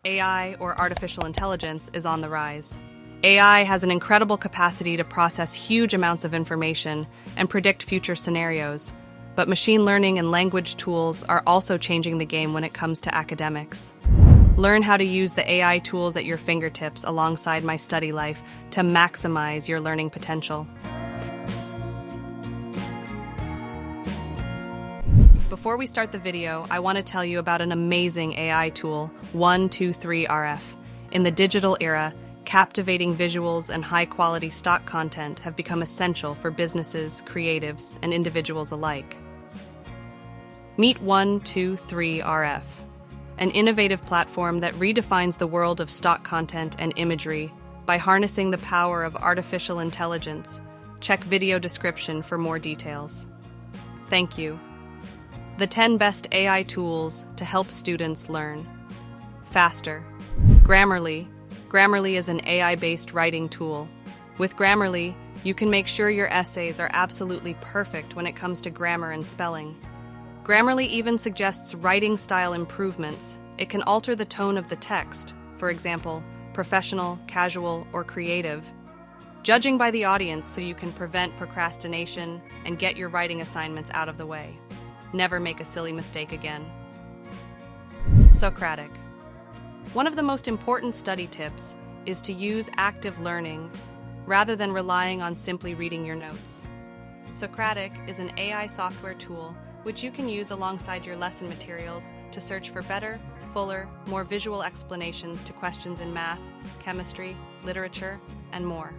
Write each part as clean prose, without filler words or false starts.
AI, or artificial intelligence, is on the rise. AI has an incredible capacity to process huge amounts of information and predict future scenarios, but machine learning and language tools are also changing the game when it comes to academics. Learn how to use the AI tools at your fingertips alongside My Study Life to maximize your learning potential. Before we start the video, I want to tell you about an amazing AI tool, 123RF. In the digital era, captivating visuals and high-quality stock content have become essential for businesses, creatives, and individuals alike. Meet 123RF, an innovative platform that redefines the world of stock content and imagery by harnessing the power of artificial intelligence. Check video description for more details. Thank you. The 10 best AI tools to help students learn faster. Grammarly. Grammarly is an AI-based writing tool. With Grammarly, you can make sure your essays are absolutely perfect when it comes to grammar and spelling. Grammarly even suggests writing style improvements. It can alter the tone of the text, for example, professional, casual, or creative, judging by the audience so you can prevent procrastination and get your writing assignments out of the way. Never make a silly mistake again. Socratic. One of the most important study tips is to use active learning rather than relying on simply reading your notes. Socratic is an AI software tool which you can use alongside your lesson materials to search for better, fuller, more visual explanations to questions in math, chemistry, literature, and more.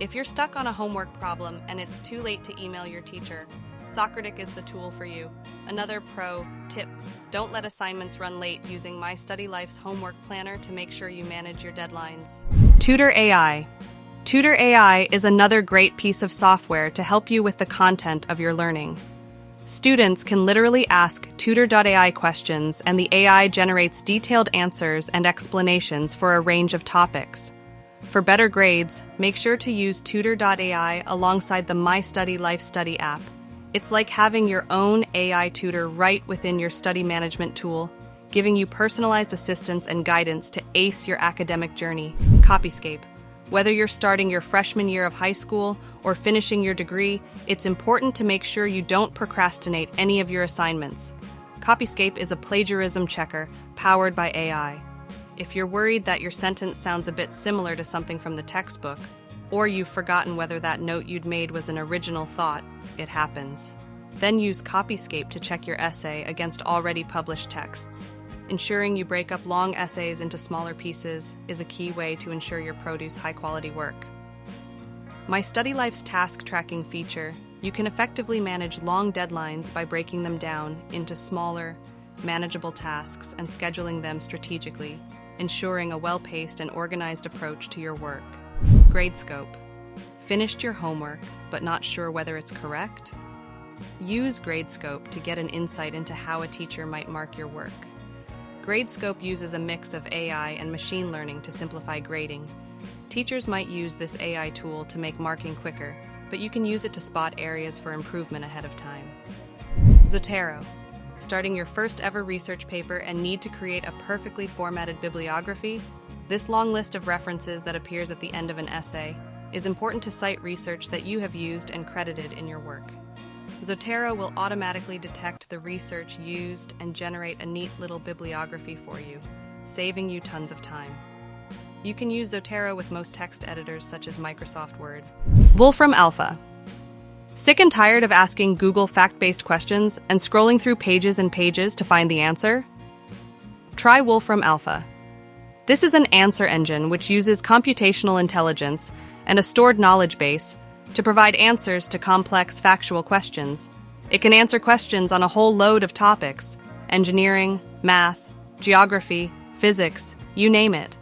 If you're stuck on a homework problem and it's too late to email your teacher, Socratic is the tool for you. Another pro tip: don't let assignments run late using My Study Life's homework planner to make sure you manage your deadlines. TutorAI. TutorAI is another great piece of software to help you with the content of your learning. Students can literally ask Tutor.ai questions and the AI generates detailed answers and explanations for a range of topics. For better grades, make sure to use Tutor.ai alongside the My Study Life study app. It's like having your own AI tutor right within your study management tool, giving you personalized assistance and guidance to ace your academic journey. Copyscape. Whether you're starting your freshman year of high school or finishing your degree, it's important to make sure you don't procrastinate any of your assignments. Copyscape is a plagiarism checker powered by AI. If you're worried that your sentence sounds a bit similar to something from the textbook, or you've forgotten whether that note you'd made was an original thought, it happens. Then use Copyscape to check your essay against already published texts. Ensuring you break up long essays into smaller pieces is a key way to ensure you produce high-quality work. My Study Life's task tracking feature, you can effectively manage long deadlines by breaking them down into smaller, manageable tasks and scheduling them strategically, ensuring a well-paced and organized approach to your work. Gradescope. Finished your homework, but not sure whether it's correct? Use Gradescope to get an insight into how a teacher might mark your work. Gradescope uses a mix of AI and machine learning to simplify grading. Teachers might use this AI tool to make marking quicker, but you can use it to spot areas for improvement ahead of time. Zotero. Starting your first ever research paper and need to create a perfectly formatted bibliography? This long list of references that appears at the end of an essay is important to cite research that you have used and credited in your work. Zotero will automatically detect the research used and generate a neat little bibliography for you, saving you tons of time. You can use Zotero with most text editors such as Microsoft Word. Wolfram Alpha. Sick and tired of asking Google fact-based questions and scrolling through pages and pages to find the answer? Try Wolfram Alpha. This is an answer engine which uses computational intelligence and a stored knowledge base to provide answers to complex factual questions. It can answer questions on a whole load of topics: engineering, math, geography, physics, you name it.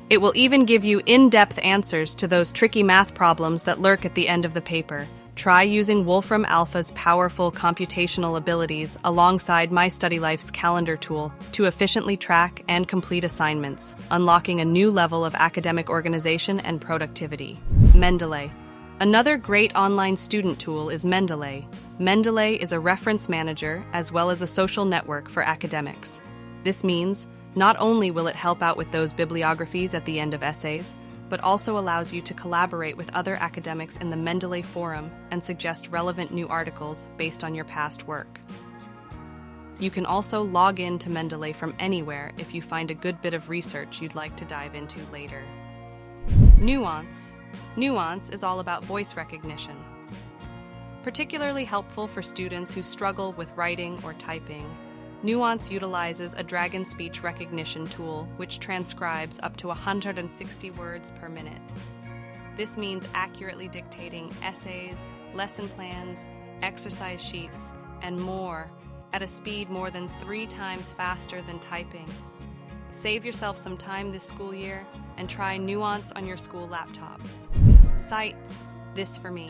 It will even give you in-depth answers to those tricky math problems that lurk at the end of the paper. Try using Wolfram Alpha's powerful computational abilities alongside My Study Life's calendar tool to efficiently track and complete assignments, unlocking a new level of academic organization and productivity. Mendeley. Another great online student tool is Mendeley. Mendeley is a reference manager as well as a social network for academics. This means Not only will it help out with those bibliographies at the end of essays, but also allows you to collaborate with other academics in the Mendeley forum and suggest relevant new articles based on your past work. You can also log in to Mendeley from anywhere if you find a good bit of research you'd like to dive into later. Nuance. Nuance is all about voice recognition. Particularly helpful for students who struggle with writing or typing, Nuance utilizes a dragon speech recognition tool which transcribes up to 160 words per minute. This means accurately dictating essays, lesson plans, exercise sheets, and more at a speed more than 3 times faster than typing. Save yourself some time this school year and try Nuance on your school laptop. Cite This For Me.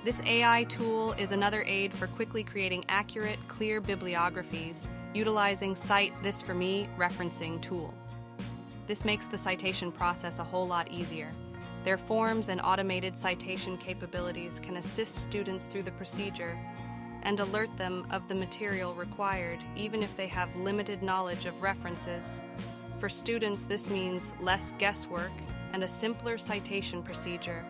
This AI tool is another aid for quickly creating accurate, clear bibliographies utilizing Cite This For Me referencing tool. This makes the citation process a whole lot easier. Their forms and automated citation capabilities can assist students through the procedure and alert them of the material required, even if they have limited knowledge of references. For students, this means less guesswork and a simpler citation procedure,